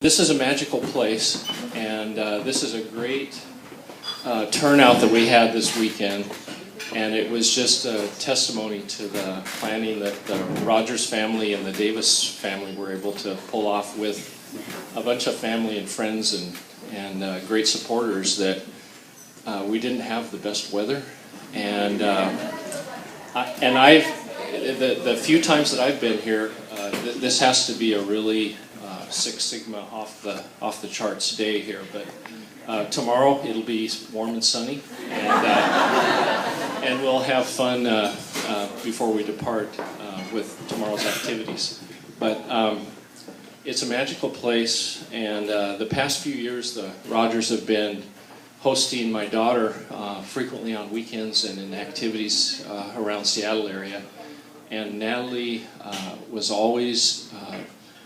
This is a magical place, and this is a great turnout that we had this weekend, and it was just a testimony to the planning that the Rodgers family and the Davis family were able to pull off with a bunch of family and friends and great supporters. That we didn't have the best weather, and the few times that I've been here, this has to be a really Six Sigma off the charts day here. But tomorrow it'll be warm and sunny, and we'll have fun before we depart with tomorrow's activities. But it's a magical place, and the past few years the Rodgers have been hosting my daughter frequently on weekends and in activities around Seattle area. And Natalie was always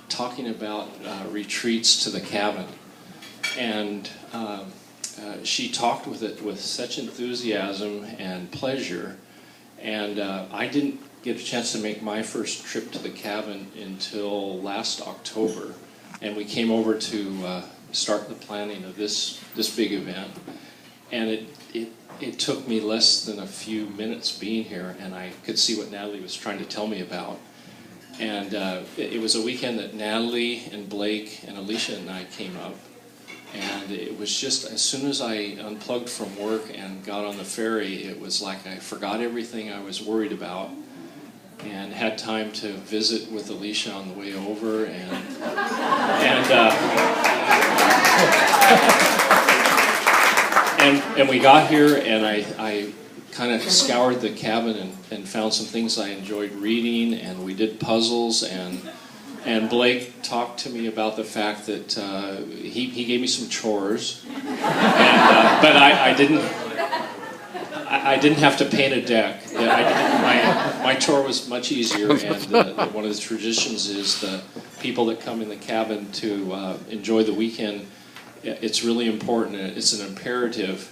talking about retreats to the cabin, and she talked with it with such enthusiasm and pleasure. And I didn't get a chance to make my first trip to the cabin until last October, and we came over to start the planning of this big event. And it took me less than a few minutes being here, and I could see what Natalie was trying to tell me about. And it was a weekend that Natalie and Blake and Alicia and I came up, and it was just, as soon as I unplugged from work and got on the ferry, it was like I forgot everything I was worried about and had time to visit with Alicia on the way over, and we got here, and I kind of scoured the cabin and found some things I enjoyed reading, and we did puzzles, and Blake talked to me about the fact that he gave me some chores, but I didn't have to paint a deck. My chore was much easier, and one of the traditions is the people that come in the cabin to enjoy the weekend. It's really important, it's an imperative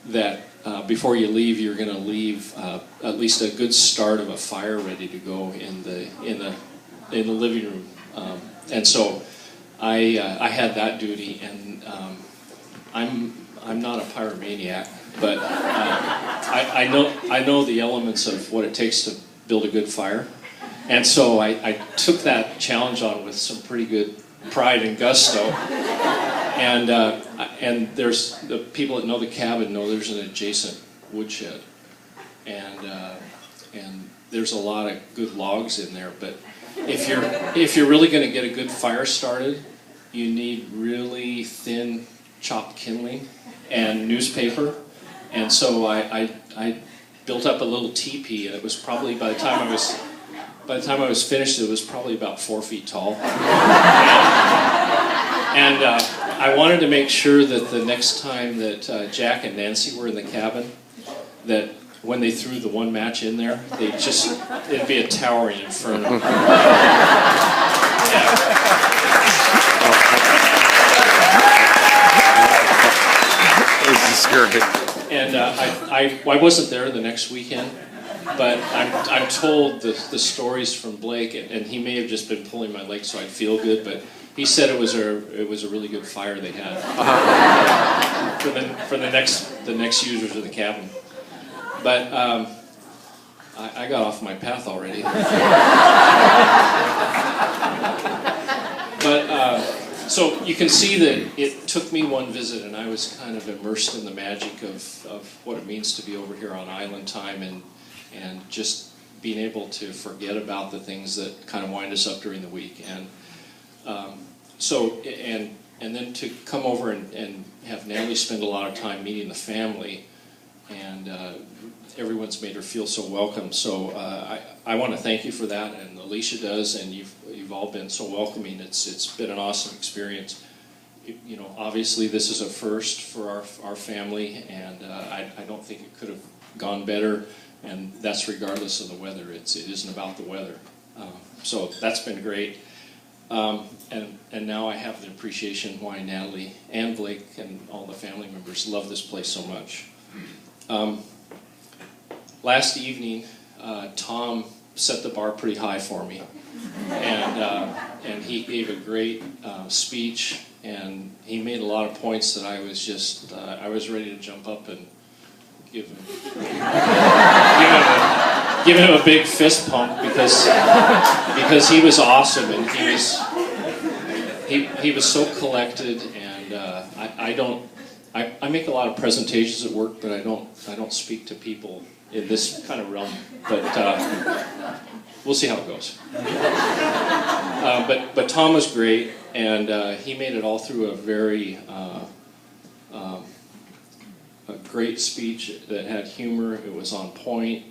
that before you leave, you're going to leave at least a good start of a fire ready to go in the living room. And so I had that duty, and I'm not a pyromaniac, but I know the elements of what it takes to build a good fire, and so I took that challenge on with some pretty good pride and gusto. And there's the people that know the cabin know there's an adjacent woodshed, and there's a lot of good logs in there. But if you're really going to get a good fire started, you need really thin chopped kindling and newspaper. And so I built up a little teepee, and it was probably by the time I was finished, it was probably about 4 feet tall. And I wanted to make sure that the next time that Jack and Nancy were in the cabin, that when they threw the one match in there, it'd be a towering inferno. This is scary. And I wasn't there the next weekend, but I'm told the stories from Blake, and he may have just been pulling my leg so I'd feel good, but he said it was a really good fire they had for the next users of the cabin. But I got off my path already. But so you can see that it took me one visit, and I was kind of immersed in the magic of what it means to be over here on island time, and just being able to forget about the things that kind of wind us up during the week. And then to come over and have Natalie spend a lot of time meeting the family, and everyone's made her feel so welcome. So I want to thank you for that, and Alicia does, and you've all been so welcoming. It's been an awesome experience. You know, obviously this is a first for our family, and I don't think it could have gone better, and that's regardless of the weather. It isn't about the weather. So that's been great. And now I have the appreciation why Natalie and Blake and all the family members love this place so much. Last evening, Tom set the bar pretty high for me. and he gave a great speech, and he made a lot of points that I was just I was ready to jump up and give him a big fist pump because he was awesome, and he was so collected, and I make a lot of presentations at work, but I don't speak to people in this kind of realm, but we'll see how it goes. But Tom was great, and he made it all through a very a great speech that had humor. It was on point,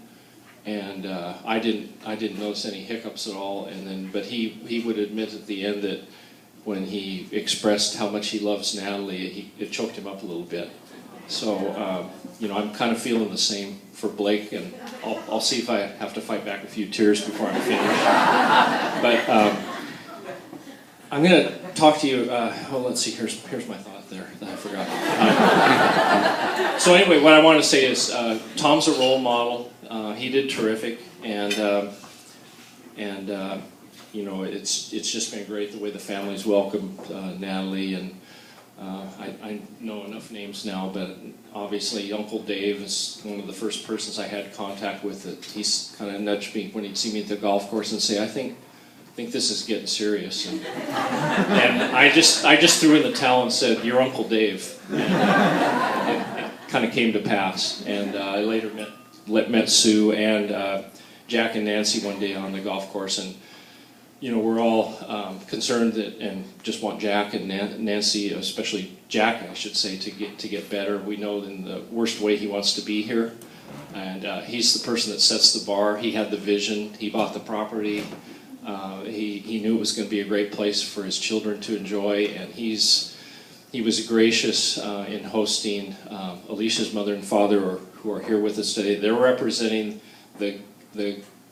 and I didn't notice any hiccups at all. But he would admit at the end that when he expressed how much he loves Natalie, it choked him up a little bit. So I'm kind of feeling the same for Blake, and I'll see if I have to fight back a few tears before I'm finished. But I'm going to talk to you. Let's see. Here's my thought there that I forgot. So anyway, what I want to say is Tom's a role model. He did terrific, and it's just been great the way the family's welcomed Natalie, and I know enough names now, but obviously Uncle Dave is one of the first persons I had contact with. That he's kind of nudged me when he'd see me at the golf course and say, I think this is getting serious, and I just threw in the towel and said, "You're Uncle Dave," and it kind of came to pass. And I later met Sue and Jack and Nancy one day on the golf course, and we're all concerned and just want Jack and Nancy, especially Jack, I should say, to get better. We know in the worst way he wants to be here, and he's the person that sets the bar. He had the vision. He bought the property. He knew it was going to be a great place for his children to enjoy, and he was gracious in hosting Alicia's mother and father, who are here with us today. They're representing the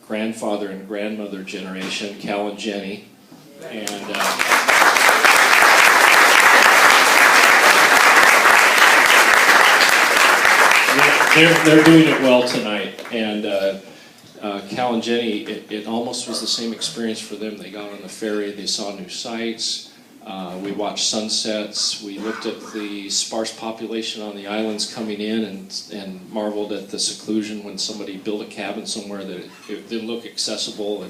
grandfather and grandmother generation, Cal and Jenny, and they're doing it well tonight. And Cal and Jenny, it almost was the same experience for them. They got on the ferry, they saw new sights, we watched sunsets, we looked at the sparse population on the islands coming in, and marveled at the seclusion when somebody built a cabin somewhere that it didn't look accessible,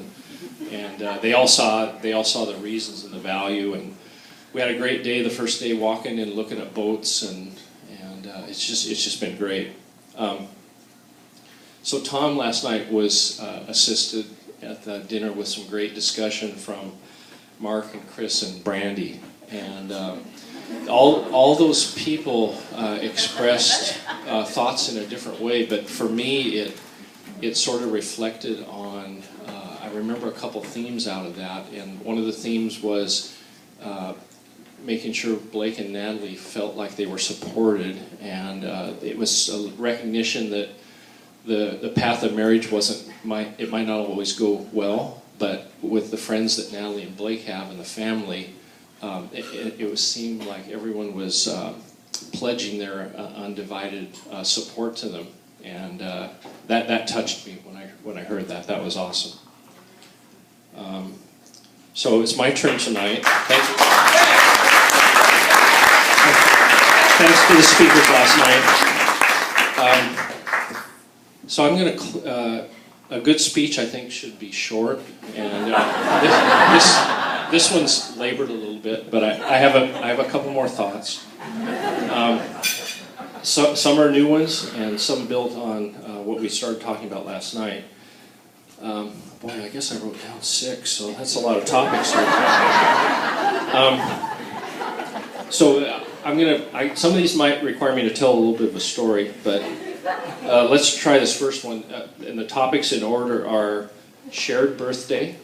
and they all saw the reasons and the value. And we had a great day the first day, walking and looking at boats, and it's just been great. So Tom last night was assisted at the dinner with some great discussion from Mark and Chris and Brandy, and all those people expressed thoughts in a different way, but for me it sort of reflected on, I remember a couple themes out of that, and one of the themes was making sure Blake and Natalie felt like they were supported, and it was a recognition that the path of marriage it might not always go well, but with the friends that Natalie and Blake have and the family, it seemed like everyone was pledging their undivided support to them, and that touched me when I heard that. That was awesome. So it's my turn tonight. Thanks to the speakers last night. So I'm going to. A good speech, I think, should be short, and this one's labored a little bit, but I have a couple more thoughts. Some are new ones, and some built on what we started talking about last night. Boy, I guess I wrote down 6, so that's a lot of topics. Some of these might require me to tell a little bit of a story, but let's try this first one. And the topics in order are shared birthday,